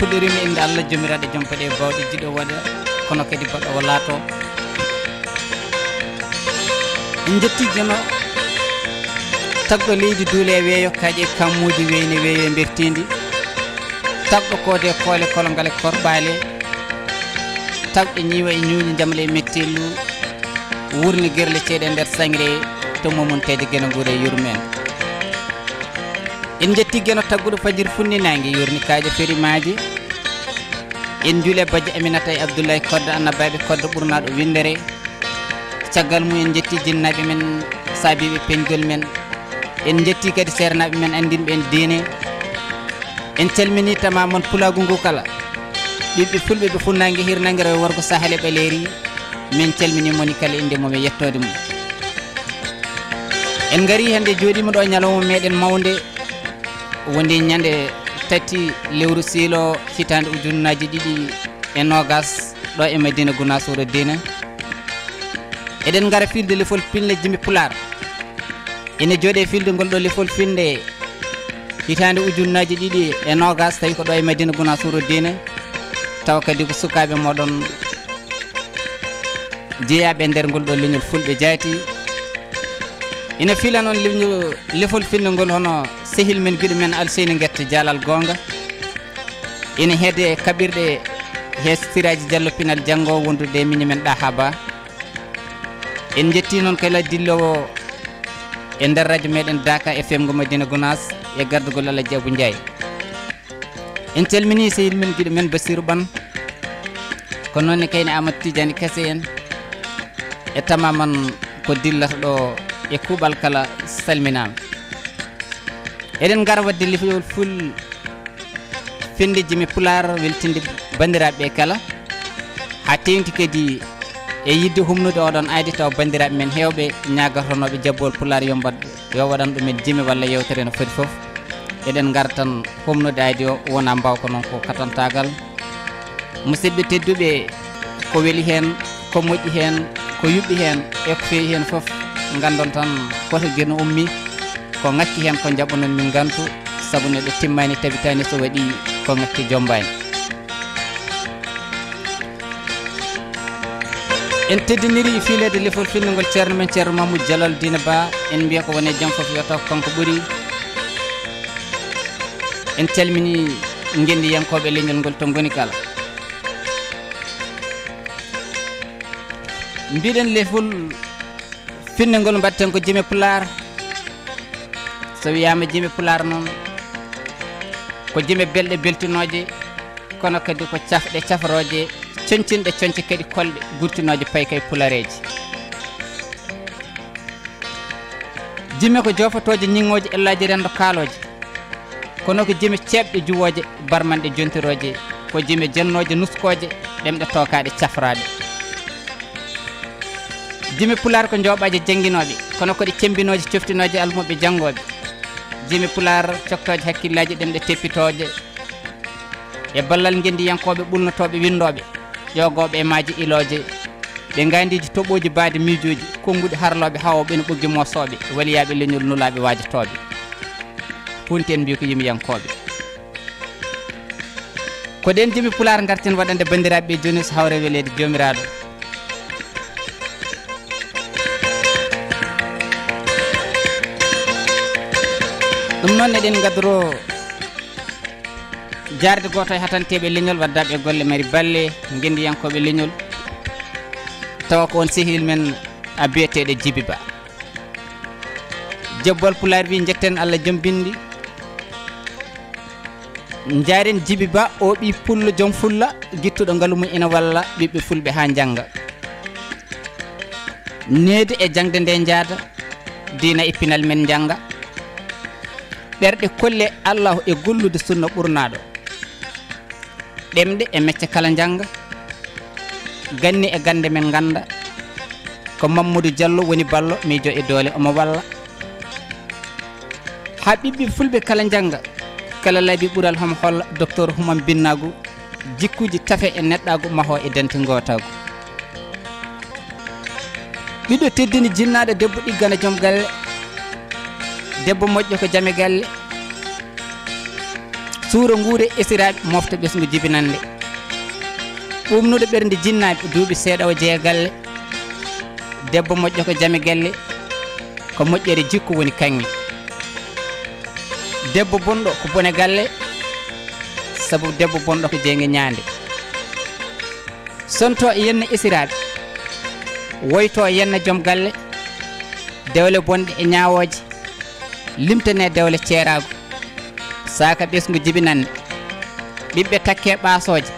puɗɗorimi inde Allah jomiraɗo joom paɗe bawɗe jiɗo waɗa kono kadi baɗɗo o laato en jetti jono tagɗo leydi duule e weeyo kaaƴe kammuji weyne weeyo e bertindi tagɗo koode koole kolongal e korɓaale tagɗo ñiiwa e ñuuñi jamle e mettellu wurni gerle ceeɗe nder sangre to momon tede geno nguure e yurmen en jetti geno tagguɗo fajir funninangue yurni kaaƴe ferimaji en juule badji aminata e abdoulaye kodde annabaɓe kodde ɓurnaɗo windere caggal mum en jetti jinnaɓe men saabiɓe peñgol men en jetti kadi sernaɓe men andinɓe en diine en calmini tamamon pulagu ngu kala ɓiɓɓe fulɓe ɓe funnague hirnanguere e worgo sahale ɓaleri min calmini moni kala inde mum e yettode mum en gari hande joɗima ɗo ñalawma meɗen mawde woni ñande tati lewru siilo hitande ujunnaji ɗiɗi e nogas ɗo e Madina Gounass wuro Dina eɗen gara filde lefol pinle jimi pular ene jooɗe filde ngol ɗo lefol finde hitande ujunnaji ɗiɗi e nogas tawi ko ɗo e Madina Gounass wuro Dina taw kadi ko sukaɓe moɗon jeeyaɓe nder ngol ɗo leñol fulɓe jaati ina fila noon lefol finde ngol hono sehil men guiɗo men Alseyni Guerte Dialal Gonga ina heede kaɓirɗe hesitiraji Diallo Pinal janggo wondude e miñi men Ɗaha Ba en jetti noon kala dillowo e nder radio meɗen Daka FM ngo Madina Gounass e gardugol Alaji Abou Ndiaye en calmini sehil men guiɗo men Bassirou Bane ko noonne kayne Amadou Tidiane Kassé en e tamaman ko dillata ɗo e kuuɓal kala salminama eɗen gara wadde lefol ful finde jimi pular weltinde bandiraɓe kala ha tengti kadi e yidde humnude oɗon aydi taw bandiraɓe men hewɓe ñagotonoɓe jabbol pular yo waɗan ɗumen jimi walla yewtere no foti foof eɗen gara tan humnude aydi o wona mbawko noon ko katantagal musidɓe tedduɓe ko weeli hen ko moƴƴi hen ko yuɓɓi hen e ko feewi hen foof gandon tan koto gueno ummi ko ngakki hen ko jaɓanon min gantu saabu neɗɗo timmani tabitani so waɗi ko ngakki jombani en teddiniri filede lefol finnugol ceerno men ceerno Mamadou Dialal Dina Ba en mbiya ko wone jaam foof wiyata ko kanko ɓuuri en calmini gendiyankoɓe leñol ngol to goni kala mbiɗen lefol finnugol mbatten ko jimi pular so wiyama jimi pular noon ko jimi belɗe beltinoje kono kadi ko cafɗe cafroje concinɗe conce kadi kolɗe gurtinoje pay kay pulareji jimi ko jofotoje ñingoje ellaji rendo kaaloje kono ko jimi ceɓɗe juwoje barmanɗe jontiroje ko jimi jennoje nuskoje ɗemɗe tokaɗe cafraɗe jimi pular ko jooɓaji jangguinoɓe kono kodi cembinoje coftinoje almuɓe janggoɓe jimi pular coktoje hakkillaji ɗemɗe teppitoje e ballal gendiyankoɓe ɓulnotoɓe windoɓe ƴogoɓe e maaji iloje ɓe gandiji toɓoji baade miijoji konnguɗi harloɓe hawoɓe no ɓoggi mosoɓe waliyaɓe leñol nulaɓe wajotoɓe punti en mbi ko yimiyankoɓe ko ɗen jimi pular garten waɗande bandiraɓe joni so hawre welede jomiraɗo ɗum noon eɗen gadoro jarde goto e hatanteɓe leñol waddaɓe golle mari balle gendiyankoɓe leñol tawa ko on sehil men a biyeteɗo Djiby Ba jabbol pular wi jetten Allah joom bindi jaren Djiby Ba o ɓi pullo joom fulla guittuɗo ngaalu mum ina walla ɓiɓɓe fulɓe ha jangga neede e jangde nde jaada dina e pinal men jangga ɓerɗe kolle Allahu e gollude sunna ɓurnaɗo ɗemɗe e mecce kala jangga ganni e gande men ganda ko Mamadou Diallo woni ballo miijo e doole omo walla ha ɓiɓɓe fulɓe kala jangga kala laabi ɓuural homo holla docteur Humam Binnagu jikkuji tafe e neɗɗagu maho e dente gotagu ɓiɗɗo teddini jinnaɗo debbo ɗiggana joom galle debbo moƴƴo ko jaame galle suura nguure esiraɓe mofta ɓesgu jibinande ɓumnuɗo ɓernde jinnaɓe duuɓi seeɗa o jeeya galle debbo moƴƴo ko jame galle ko moƴƴere jikku woni kanŋe debbo bonɗo ko bone galle sabu debbo bonɗo ko jeyge ñaande sonto e yenna esiraɓe woyto e yenna joom galle dewle bonɗe e ñawoje limtane dewle ceerago saka ɓesgu jibinande ɓiɓɓe takke ɓasoje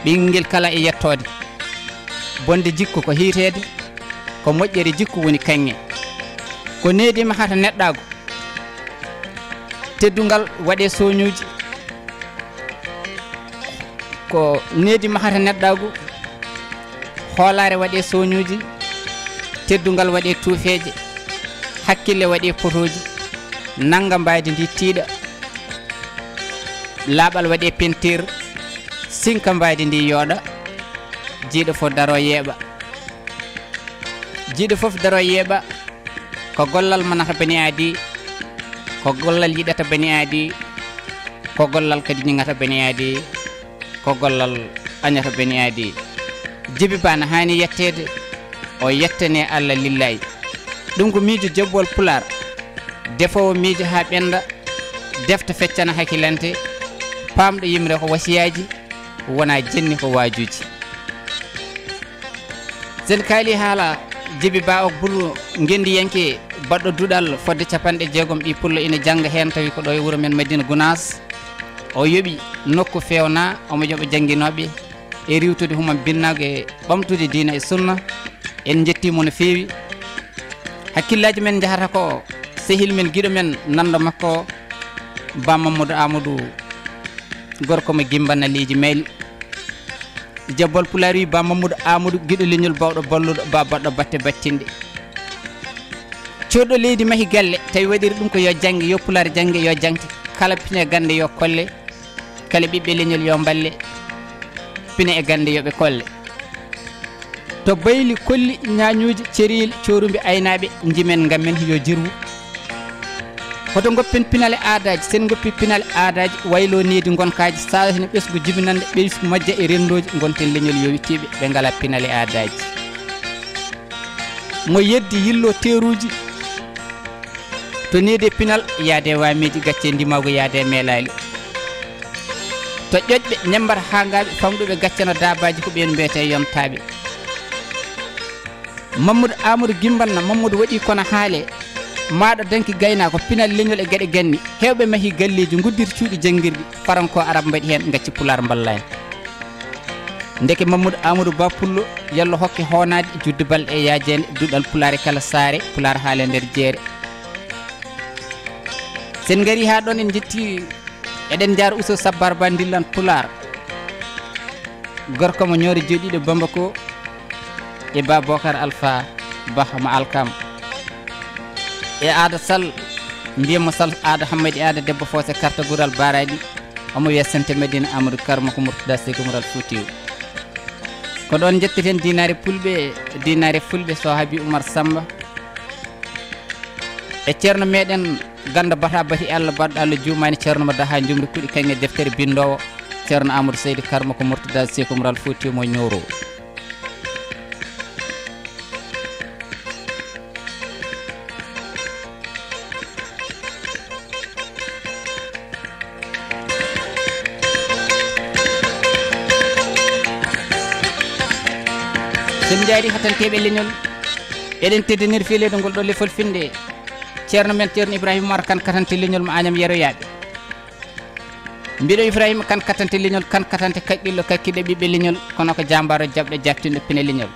ɓinguel kala e yettode bonde jikku ko hiitede ko moƴƴere jikku woni kanŋe ko needima hata neɗɗago teddungal waɗe soñuji ko needima hata neɗɗago hoolare waɗe soñuji teddungal waɗe tuufeje hakkille waɗe potoji nanga mbaydi ndi tiiɗa laaɓal waɗe peinture sinka mbaydi ndi yooɗa jiiɗo fof daro yeeɓa jiiɗo fof daro yeeɓa ko gollal manata bani aadi ko gollal yiɗata bani aadi ko gollal kadi ñingata bani aadi ko gollal añata bani aadi jibi bana hani yettede o yettane Allah lillahi ɗum ko miijo jobbol pular defowo miijo ha ɓenda defta feccana hakkilante pamɗo yimre ko wasiyaji wona jenni ko wajuji sen kaali haala jibi ba o bulu gendi yanke baɗɗo duɗal fodde capanɗe jeegom ɗi pullo ina jangga hen tawi ko ɗo e wuuro men Madina Gounass o yoɓi nokku fewna omo yoɓa jangguinoɓe e riwtude humam binnago e ɓamtude diina e sunna en jettimo no fewi hakkillaji men jahata ko sehil men guiɗo men nando makko Ba Mamadou Amadou gorko mo Gimbanna liiji Meyli jabbol pular wi Ba Mamadou Amadou guiɗo leñol bawɗo balluɗo ba baɗɗo batte battinde coɗɗo leydi mahi galle tawi waɗiri ɗum ko yo jangge yo pular jangge yo jangte kala pine gande yo kolle kala ɓiɓɓe leñol yo balle pine e gande yoɓe kolle to bayli kolli ñañuji cerili corumbi aynaɓe jimen gammen yo jirwu hoto goppen pinale aadaji sen goppi pinale aadaji waylo needi gonkaji sahne ɓesgu jibinande ɓesgu majja e rendoji gonten leñol yo wittiɓe ɓe ngala pinale aadaji mo yeddi yillo teruji to needi pinal yaade wameji gacce ndimago yaade meelali to ƴoƴɓe ñembata hangaɓe famɗuɓe gaccano dabaji ko ɓen mbiyete yontaɓe Mamadou Amadou Gimbanna Mamadou waɗi kono haale maɗo danki gayna ko pinal leñol e gueɗe ganni hewɓe mahi galleji guddir cuuɗi jangguirɗi faranko arab mbaɗi hen gacci pular balla en ndeke Mamadou Amadou Ba pullo yallo hokke honade judde balɗe e yajede duɗal pulare kala saare pular haale nder jeere sen gari ha ɗon en jetti eɗen jaar uso sabbar ba dillan pular gorko mo ñoore joɗiɗo Bambako e Ba Bocar Alpha Ba mo alkam e Aada Sall mbiyamo Sall Aada Hammadi Aada debbo fose carte gural baraɗi omo wiya sente Madina Amadou Karma ko Mourtada Sékou Moural Foutiyou ko ɗon jetteten dinare pulɓe dinare fulɓe so haabi Oumar Samba e ceerno meɗen ganda bata bati Allah baɗɗo Allah jumani ceerno mo daha jumri kuɗi kanŋe deftere bindowo ceerno Amadou Seydi Karma ko Mourtada Sékou Moural Foutiyou mo ñowro sen jaari hatanteɓe leñol eɗen teddinir fiilede ngol ɗo lefol finde ceerno men ceerno Ibrahima Mar kan katante leñol mo Agnam yeroyaɓe mbiɗo Ibrahima kan katante leñol kan katante kaƴƴillo kakkiɗe ɓiɓɓe leñol kono ko jambaro jabɗo jabtinɗo pine leñol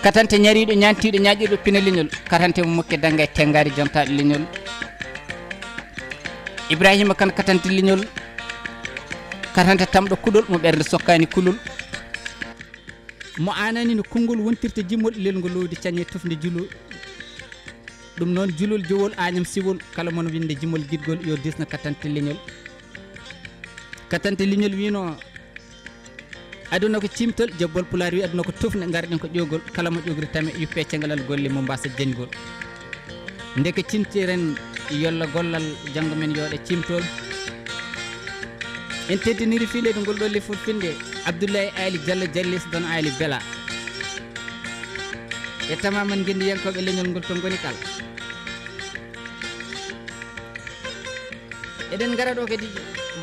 katante ñariɗo ñantiɗo ñaƴirɗo pine leñol katante mo mukke dangga e tengari jontaɗo leñol Ibrahima kan katante leñol katante tamɗo kuɗol mo ɓerde sokkani kulol mo anani no konngol wontirta jimmol lelgo lowdi cañe tufde julo ɗum noon julol jowol Agnam siwol kala mono winde jimmol guidgol yo disna katante leñol wino aduna ko cimtol jabbol pular wi aduna ko tufne garɗen ko ƴogol kala mo ƴogri tame yuppe cengalal golle mo mbasa jañgol ndeke cimtiren yolla gollal janggo men yooɗe cimtol en teddiniri fiilede ngol ɗo lefol finde Abdoulaye Ali Diallo Jallis Don Ali Bela e tamaman gendi yankoɓe leñol ngol to goni kala eɗen gara ɗo kadi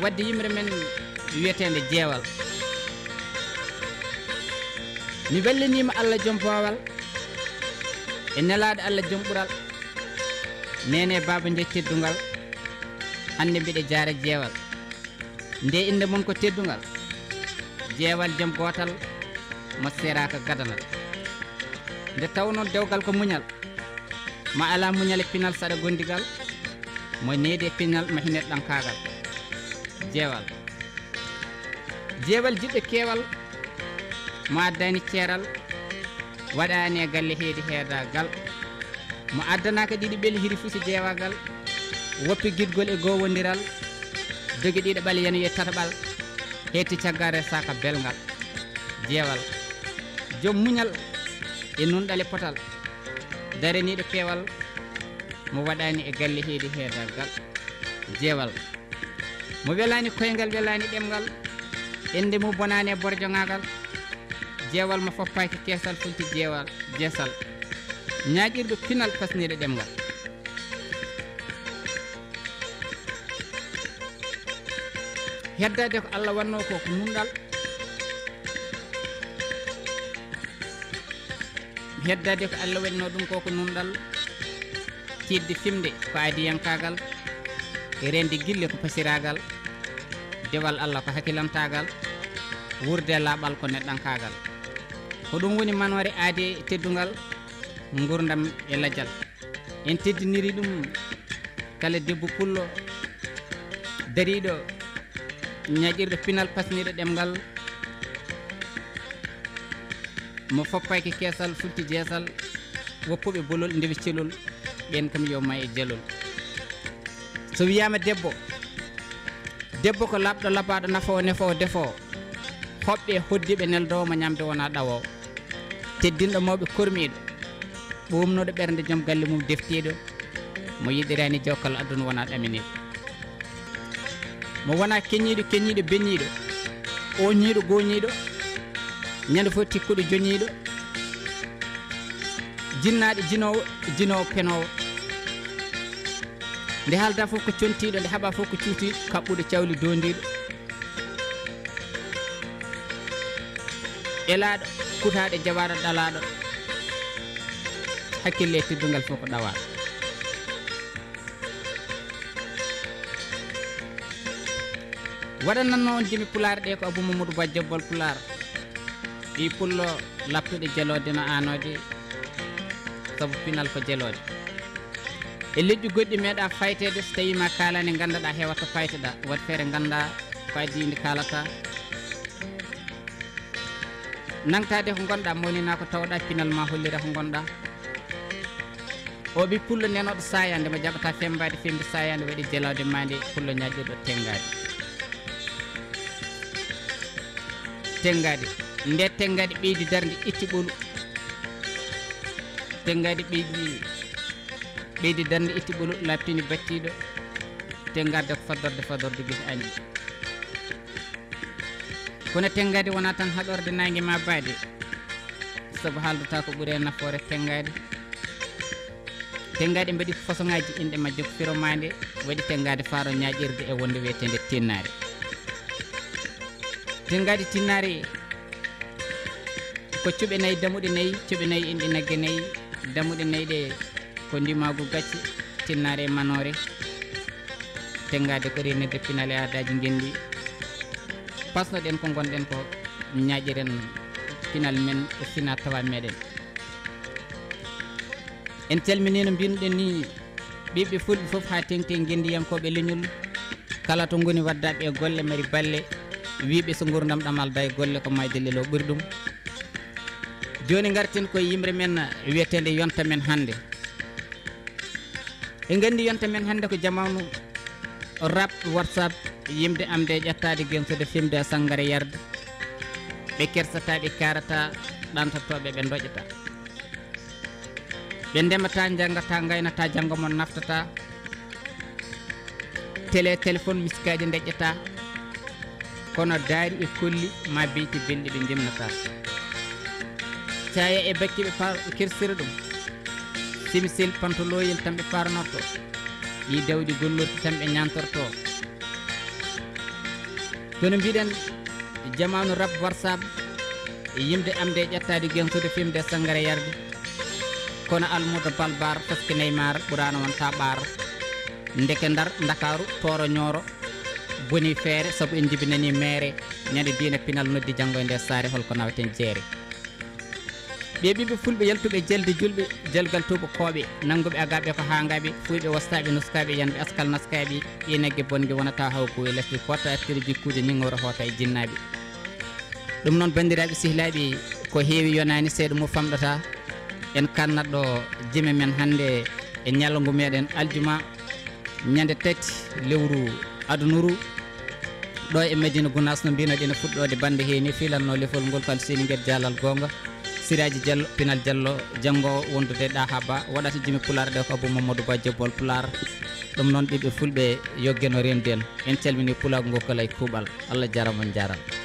wadde yimre men wiyetede jeewal mi ballinima Allah joom bowal e nelaɗo Allah joom ɓuural nene baba nde teddugal hande mbiɗe jaara jeewal nde inde mon ko teddugal jeewal joom gotal mo seraka gadanal nde tawno dewgal ko muñal ma ala muñal e pinal saɗa gondigal mo needi e pinal ma hineɗɗan kagal jeewal jeewal jiɗɗo keewal mo addani ceeral waɗani e galle heedi heedagal mo addanaka ɗiɗi ɓeli hiri fusi jeewagal woppi guidgol e gowodiral dogi ɗiɗo ɓal yano ye tataɓal hetti caggare saka belgal jeewal joom muñal e nunɗal e potal daraniɗo peewal mo waɗani e galle heedi heedagal jeewal mo welani koyngal welani ɗemgal ende mo bonani e borjoŋagal jeewal mo foppaki keesal funti jeewal jeesal ñaaƴirɗo pinal pasniɗo ɗemgal heddade ko Allah wanno ko ko nunɗal heddade ko Allah wanno ɗum ko ko nunɗal tidde fimde ko adiyankagal e rende gille ko pasiragal dewal Allah ko hakkilantagal wurde laaɓal ko neɗɗankagal ko ɗum woni manore aade teddugal gurdam e lajjal en teddiniri ɗum kala debbo pullo dariɗo ñaƴirɗo pinal pasniɗo ɗemgal mo foppaki keesal fulti jeesal woppuɓe bolol ndewi celol ɓen kam yowma e jelol so wiyama debbo ko labɗo labaɗo nafowo nefowo defowo hoɓɓe hoddiɓe neldowo mo ñamde wona ɗawowo teddinɗo mawɓe kormiɗo ɓomnoɗo ɓernde joom galle mum deftiɗo mo yiɗirani jawkal aduna wona ɗaminiɗo mo wona keñiɗo beñiɗo oñiɗo goñiɗo ñande fof tikkuɗo joñiɗo jinnaɗo jinowo penowo nde haalda fof ko contiɗo nde haaɓa fof ko cuutiɗo kaɓɓuɗo cawli dondiɗo elaɗo kutaɗo jaɓaɗo ɗalaɗo hakkille e teddugal fof ko ɗawaɗo waɗananno on jimi pulaar ɗe ko Abou Mamadou Ba jobbol pulaar ɗi pullo laptuɗe jelode no anode saabu pinal ko jelode e leƴƴi goɗɗi meeɗa faytede so tawi ma kalani gandaɗa hewata fayteɗa wat feere ganda ko addi ndi kalata nangtade ko gonɗa mawnina ko tawɗa pinal ma hollira ko gonɗa o ɓi pullo nenoɗo sayande mo jaɓata fembade fembi sayande waɗi jelode mande pullo ñaƴƴirɗo tengade nde tengade ɓeydi darde itti ɓolu tengade ɓeydi darde itti ɓolu labtini battiɗo tengade ko fadorde guese añi kono tengade wona tan haɗorde nangue ma baade saabu haaldata ko ɓuuri e nafoore tengade mbaɗi ko façon ngaji inɗe majjo ko firomade waɗi tengade faaro ñaƴirde e wonde wiyetede tinnare tengade tinnare ko cuɓe nayyi damuɗe nayyi cuɓe nayyi inɗe nagge nayyi damuɗe nayyi ɗe ko ndimagu gacce tinnare manore tengade ko renirde pinal e aadaji gendi pasnoɗen ko gonɗen ko ñaƴiren pinal men e fina tawa meɗen en calminino mbinoɗen ni ɓiɓɓe fulɓe foof ha tengti gendiyankoɓe leñol kala to goni waddaɓe e golle mari balle wiɓe so gurdam ɗamal da e golle ko mayde lelo ɓuuri ɗum joni garten koye yimre men wiyetede yonta men hande e gandi yonta men hande ko jamanu rap whatsapp yimde amde ƴettade gensude filmde e sangare yarde ɓe kersata ɓe karata ɗantatoɓe ɓe doƴata ɓe ndemata janggata gaynata janggo mon naftata téléphone misikaji deƴƴata kono daari e kolli ma beyti belɗi ɓe ndemnata caya e bakki ɓe kirsira ɗum simisel pantoloyel tan ɓe parnorto ɗi dawɗi gollorti tan ɓe ñantorto kono mbiɗen jamanu rab warsab e yimde amde ƴettade gentude fimde sangare yarde kono almudo balbar paske neymar ɓurano wonta ɓaar ndeke ndar dakaru toro ñooro boni feere saabu en jibinani maire ñande dina pinal noddi janggo e nder saare holko naweten jeere ɓe ɓiɓe fulɓe yaltuɓe jelde julɓe jalgal tuba kooɓe nanguɓe agaɓe ko hangaɓe fuyɓe wastaɓe nuskaɓe yanɓe askal naskaɓe inaggue bongue wonata hawko e lesɗe potta artiri jikkude ningoro hoota e jinnaɓe ɗum noon bandiraɓe sehlaɓe ko heewi yonani seeɗa mo famɗata en kannatɗo jime men hande e ñalngu meɗen aljuma ñande tati lewru adunuru ɗo e Medina Gounass no mbinoɗen fuɗɗode bande heeni filanno lefol ngol kal seni gued dialal gonga Siraji Diallo Pinal Diallo janggo wondude ɗa ha ba waɗata jimi pular ɗe ko Abou Mamadou Ba Jobbol Pular ɗum noon ɓiɓɓe fulɓe yoggeno remden en calmini pulago ngo kala e kuuɓal Allah jarama on jarama